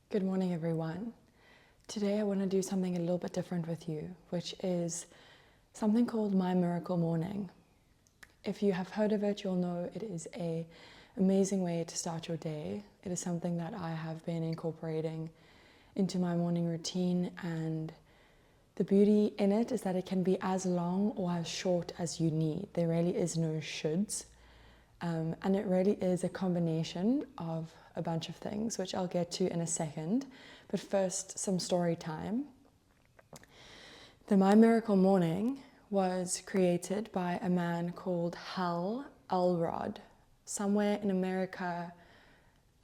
Good morning, everyone. Today I want to do something a little bit different with you, which is something called My Miracle Morning. If you have heard of it, you'll know it is an amazing way to start your day. It is something that I have been incorporating into my morning routine, and the beauty in it is that it can be as long or as short as you need. There really is no shoulds. And it really is a combination of a bunch of things, which I'll get to in a second. But first, some story time. The My Miracle Morning was created by a man called Hal Elrod, somewhere in America.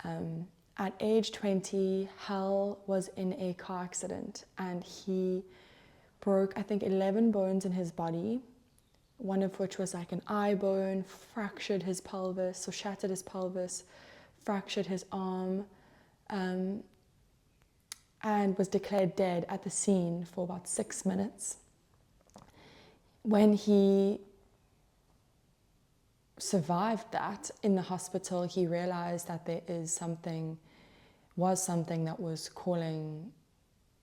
At age 20, Hal was in a car accident and he broke, I think, 11 bones in his body. One of which was like an eye bone, fractured his pelvis, or shattered his pelvis, fractured his arm, and was declared dead at the scene for about 6 minutes. When he survived that in the hospital, he realized that there was something that was calling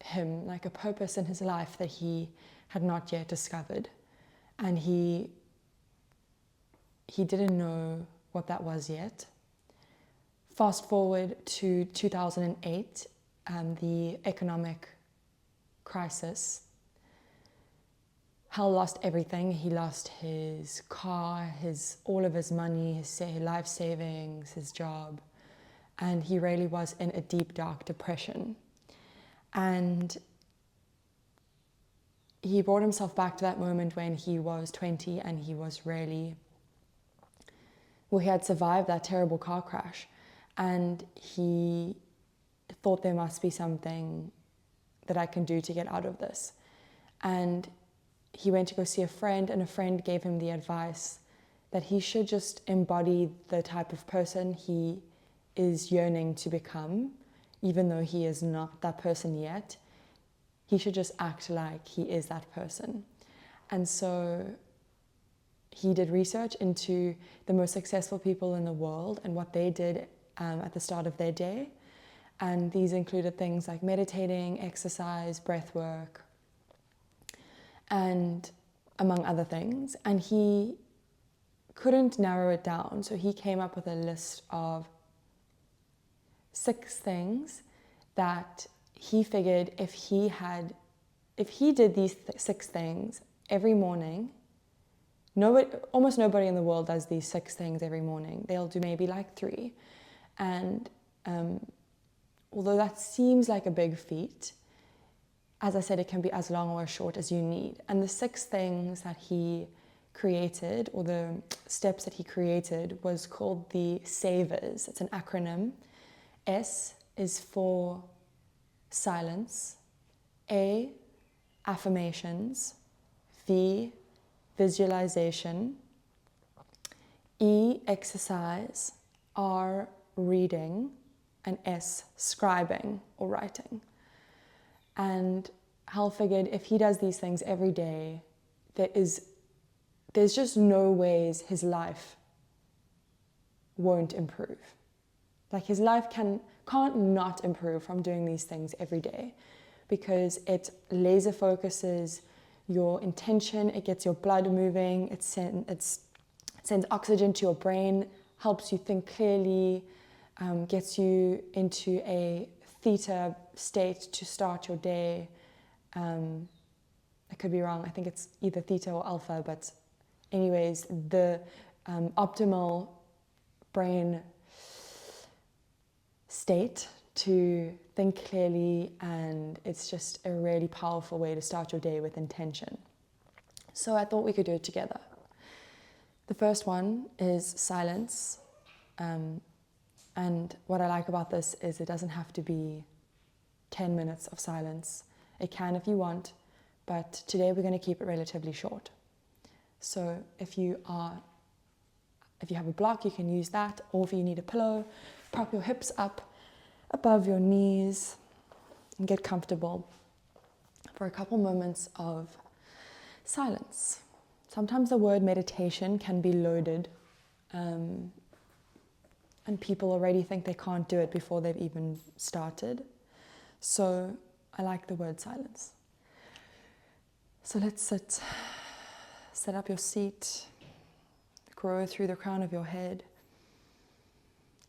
him, like a purpose in his life that he had not yet discovered. And he didn't know what that was yet. Fast forward to 2008, the economic crisis. Hal lost everything. He lost his car, all of his money, his life savings, his job. And he really was in a deep, dark depression. And he brought himself back to that moment when he was 20 and he had survived that terrible car crash, and he thought there must be something that I can do to get out of this. And he went to go see a friend, and a friend gave him the advice that he should just embody the type of person he is yearning to become, even though he is not that person yet. He should just act like he is that person. And so he did research into the most successful people in the world and what they did at the start of their day. And these included things like meditating, exercise, breath work, and among other things. And he couldn't narrow it down. So he came up with a list of 6 things that he figured if he did these 6 things every morning, almost nobody in the world does these 6 things every morning. They'll do maybe like 3. And although that seems like a big feat, as I said, it can be as long or as short as you need. And the 6 things that he created, or the steps that he created, was called the SAVERS. It's an acronym. S is for silence, A, affirmations, V, visualization, E, exercise, R, reading, and S, scribing or writing. And Hal figured if he does these things every day, there's just no ways his life won't improve. Like his life can't not improve from doing these things every day, because it laser focuses your intention, it gets your blood moving, it sends oxygen to your brain, helps you think clearly, gets you into a theta state to start your day. I could be wrong, I think it's either theta or alpha, but anyways, the optimal brain state to think clearly, and it's just a really powerful way to start your day with intention. So I thought we could do it together. The first one is silence, and what I like about this is it doesn't have to be 10 minutes of silence. It can if you want, but today we're going to keep it relatively short. So if you have a block, you can use that, or if you need a pillow, prop your hips up above your knees and get comfortable for a couple moments of silence. Sometimes the word meditation can be loaded, and people already think they can't do it before they've even started. So I like the word silence. So let's sit. Set up your seat. Grow through the crown of your head.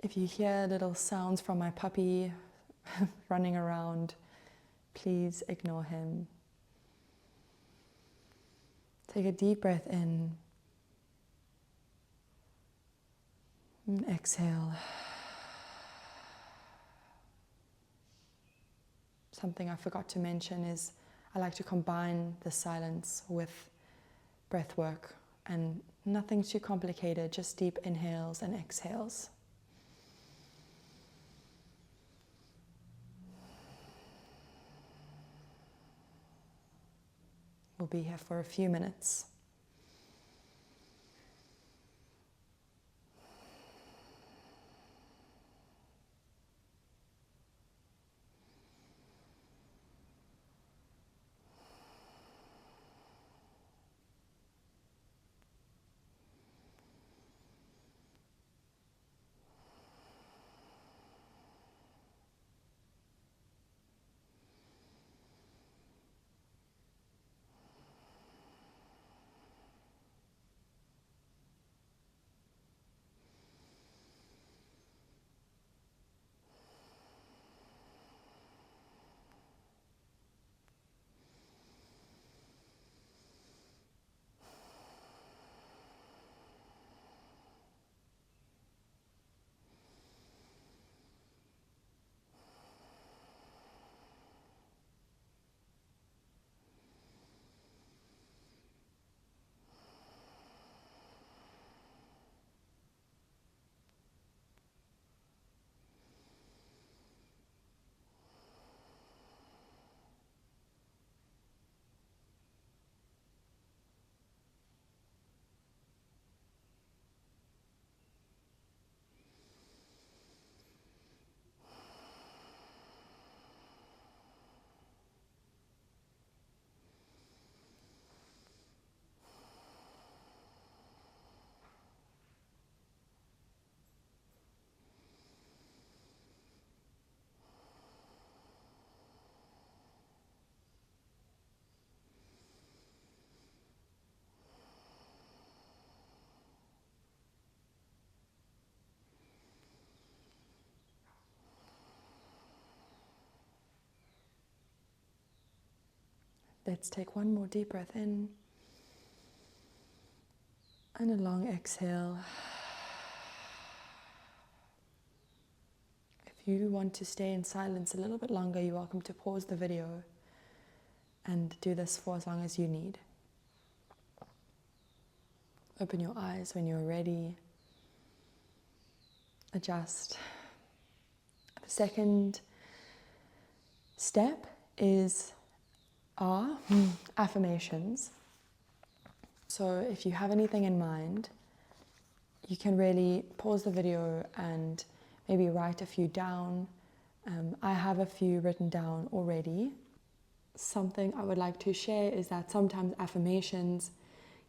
If you hear little sounds from my puppy running around, please ignore him. Take a deep breath in. And exhale. Something I forgot to mention is I like to combine the silence with breath work, and nothing too complicated, just deep inhales and exhales. We'll be here for a few minutes. Let's take one more deep breath in and a long exhale. If you want to stay in silence a little bit longer, you're welcome to pause the video and do this for as long as you need. Open your eyes when you're ready. Adjust. The second step is our affirmations. So if you have anything in mind, you can really pause the video and maybe write a few down. I have a few written down already. Something I would like to share is that sometimes affirmations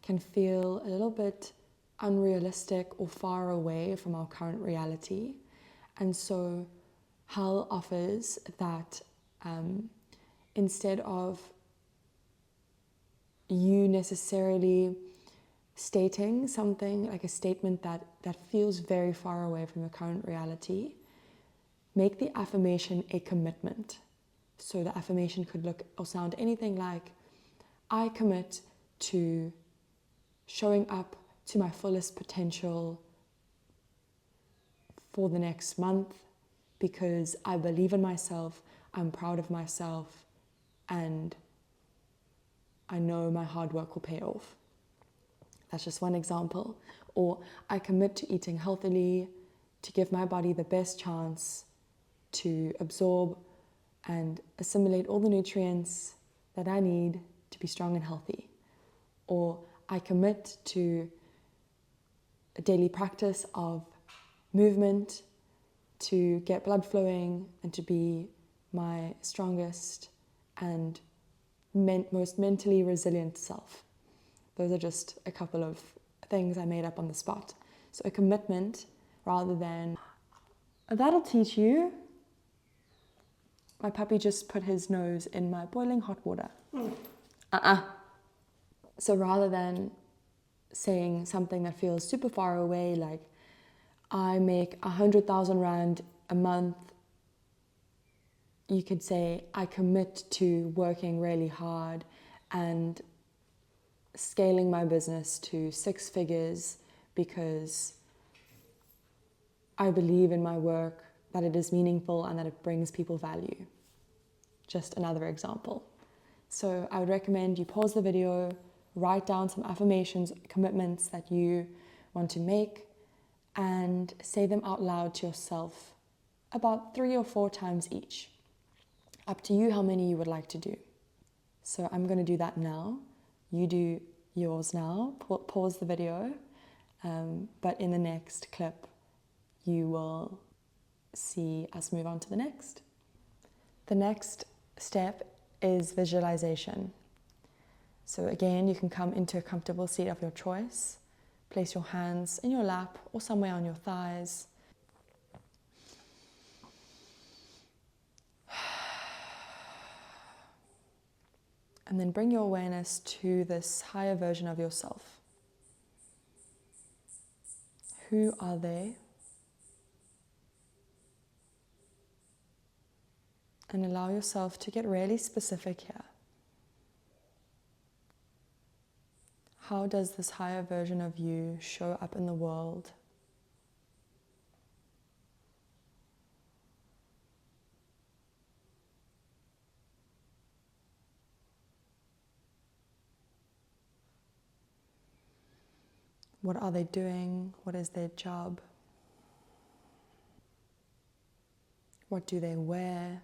can feel a little bit unrealistic or far away from our current reality. And so Hal offers that instead of you necessarily stating something like a statement that feels very far away from your current reality, make the affirmation a commitment. So the affirmation could look or sound anything like, I commit to showing up to my fullest potential for the next month because I believe in myself, I'm proud of myself, and I know my hard work will pay off. That's just one example. Or I commit to eating healthily to give my body the best chance to absorb and assimilate all the nutrients that I need to be strong and healthy. Or I commit to a daily practice of movement to get blood flowing and to be my strongest and most mentally resilient self. Those are just a couple of things I made up on the spot. So a commitment rather than, that'll teach you. My puppy just put his nose in my boiling hot water. So rather than saying something that feels super far away, like I make 100,000 Rand a month, you could say I commit to working really hard and scaling my business to 6 figures because I believe in my work, that it is meaningful and that it brings people value. Just another example. So I would recommend you pause the video, write down some affirmations, commitments that you want to make, and say them out loud to yourself about 3 or 4 times each. Up to you how many you would like to do. So I'm going to do that now. You do yours now. Pause the video. But in the next clip, you will see us move on to the next. The next step is visualization. So again, you can come into a comfortable seat of your choice. Place your hands in your lap or somewhere on your thighs. And then bring your awareness to this higher version of yourself. Who are they? And allow yourself to get really specific here. How does this higher version of you show up in the world? What are they doing? What is their job? What do they wear?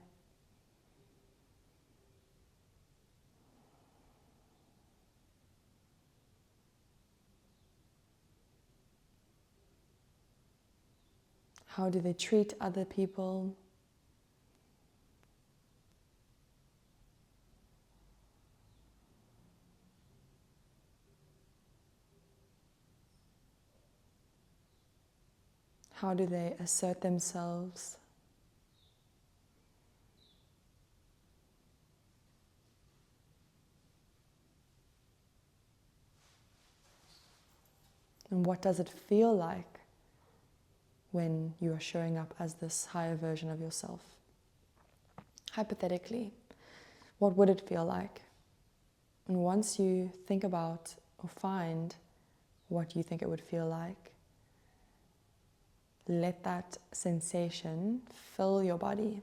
How do they treat other people? How do they assert themselves? And what does it feel like when you are showing up as this higher version of yourself? Hypothetically, what would it feel like? And once you think about or find what you think it would feel like, let that sensation fill your body.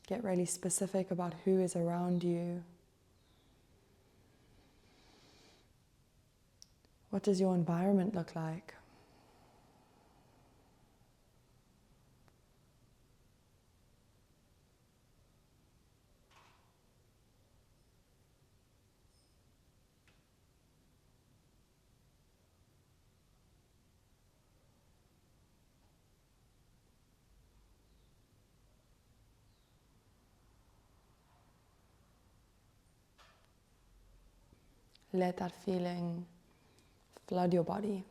Get really specific about who is around you. What does your environment look like? Let that feeling flood your body.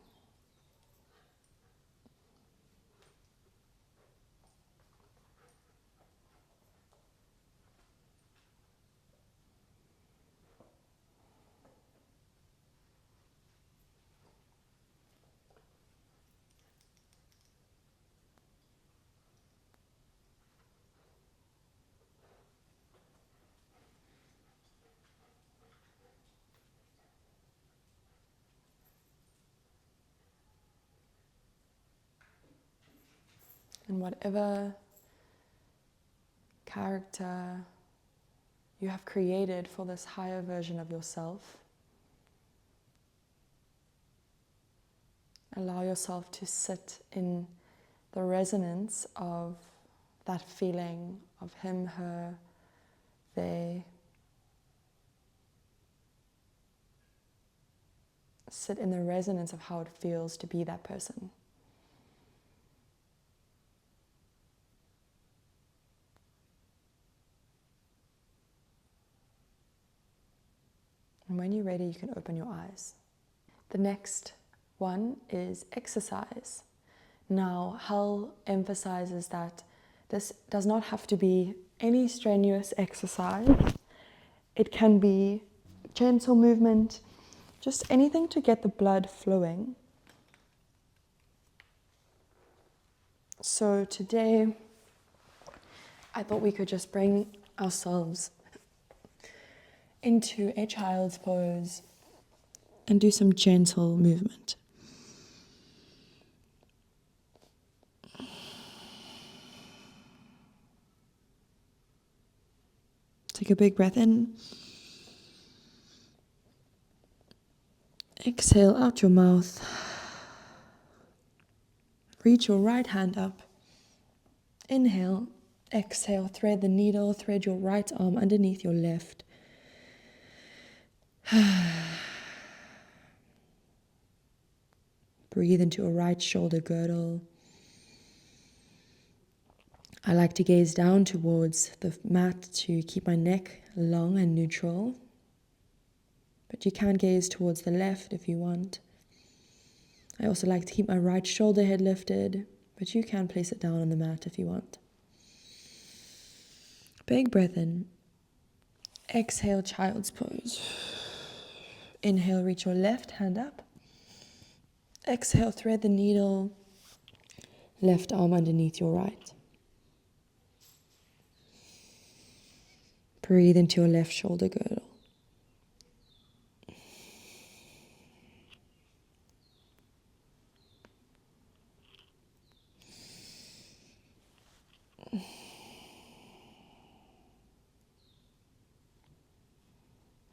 And whatever character you have created for this higher version of yourself, allow yourself to sit in the resonance of that feeling of him, her, they. Sit in the resonance of how it feels to be that person. And when you're ready, you can open your eyes. The next one is exercise. Now, Hal emphasizes that this does not have to be any strenuous exercise. It can be gentle movement, just anything to get the blood flowing. So today, I thought we could just bring ourselves into a child's pose and do some gentle movement. Take a big breath in. Exhale out your mouth. Reach your right hand up. Inhale. Exhale. Thread the needle. Thread your right arm underneath your left. Breathe into a right shoulder girdle. I like to gaze down towards the mat to keep my neck long and neutral. But you can gaze towards the left if you want. I also like to keep my right shoulder head lifted, but you can place it down on the mat if you want. Big breath in. Exhale, child's pose. Inhale, reach your left hand up. Exhale, thread the needle. Left arm underneath your right. Breathe into your left shoulder girdle.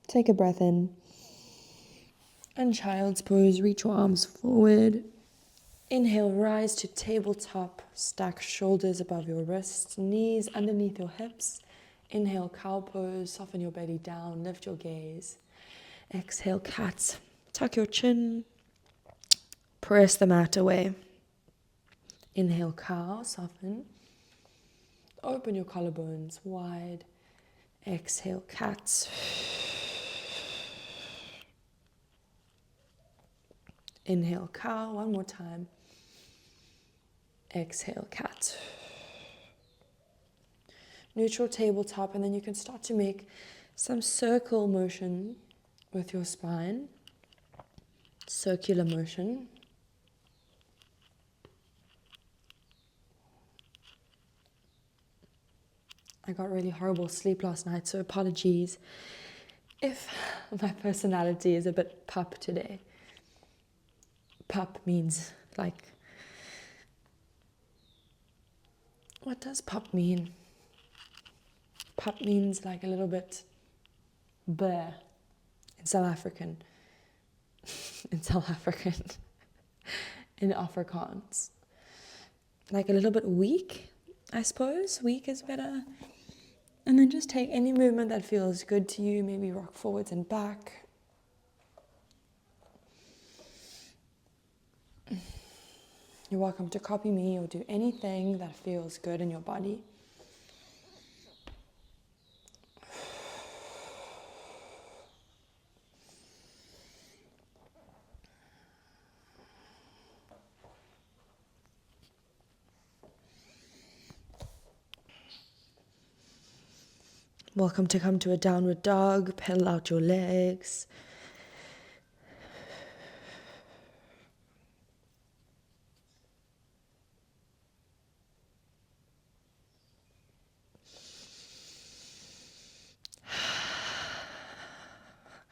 Take a breath in. And child's pose, reach your arms forward. Inhale, rise to tabletop. Stack shoulders above your wrists, knees underneath your hips. Inhale, cow pose, soften your belly down, lift your gaze. Exhale, cat. Tuck your chin. Press the mat away. Inhale, cow, soften. Open your collarbones wide. Exhale, cat. Inhale, cow, one more time. Exhale, cat. Neutral tabletop, and then you can start to make some circle motion with your spine. Circular motion. I got really horrible sleep last night, so apologies if my personality is a bit pup today. Pup means like, what does pup mean? Pup means like a little bit bear in South African. In Afrikaans. Like a little bit weak, I suppose. Weak is better. And then just take any movement that feels good to you. Maybe rock forwards and back. You're welcome to copy me or do anything that feels good in your body. Welcome to come to a downward dog. Pedal out your legs.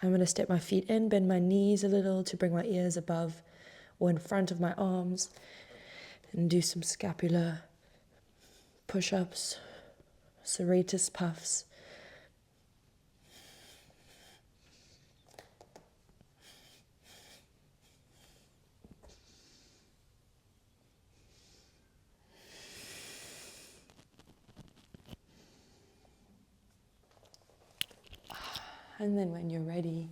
I'm going to step my feet in, bend my knees a little to bring my ears above or in front of my arms, and do some scapular push-ups, serratus puffs. And then when you're ready,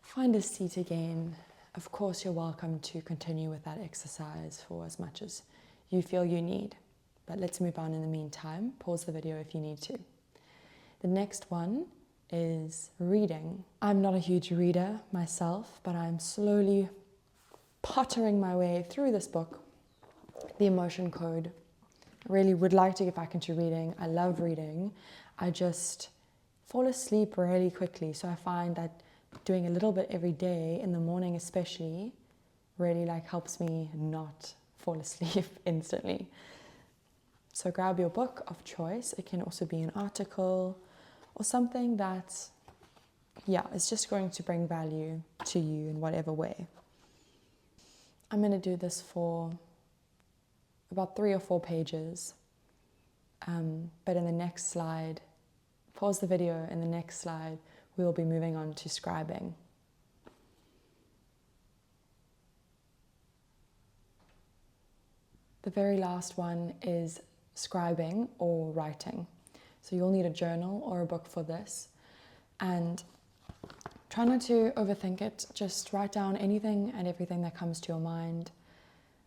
find a seat again. Of course, you're welcome to continue with that exercise for as much as you feel you need. But let's move on in the meantime. Pause the video if you need to. The next one is reading. I'm not a huge reader myself, but I'm slowly pottering my way through this book, The Emotion Code. I really would like to get back into reading. I love reading. I just fall asleep really quickly. So I find that doing a little bit every day, in the morning especially, really helps me not fall asleep instantly. So grab your book of choice. It can also be an article or something that, is just going to bring value to you in whatever way. I'm going to do this for about 3 or 4 pages. But in the next slide, pause the video, in the next slide, we will be moving on to scribing. The very last one is scribing or writing. So you'll need a journal or a book for this. And try not to overthink it. Just write down anything and everything that comes to your mind,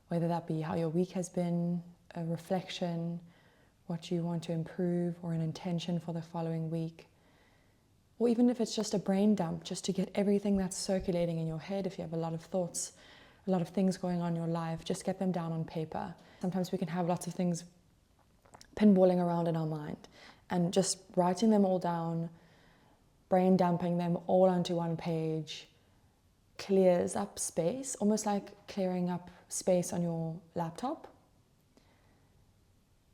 whether that be how your week has been, a reflection, what you want to improve, or an intention for the following week. Or even if it's just a brain dump, just to get everything that's circulating in your head. If you have a lot of thoughts, a lot of things going on in your life, just get them down on paper. Sometimes we can have lots of things pinballing around in our mind, and just writing them all down, brain dumping them all onto one page, clears up space, almost like clearing up space on your laptop.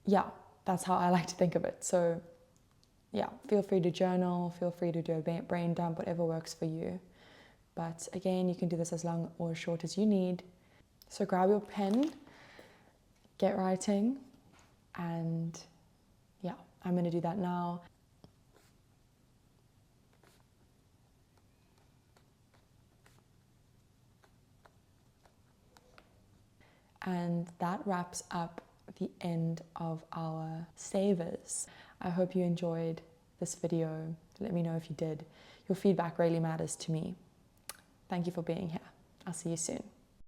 Yeah, that's how I like to think of it. So yeah, feel free to journal, feel free to do a brain dump, whatever works for you. But again, you can do this as long or as short as you need. So grab your pen, get writing, and I'm going to do that now. And that wraps up the end of our savers. I hope you enjoyed this video. Let me know if you did. Your feedback really matters to me. Thank you for being here. I'll see you soon.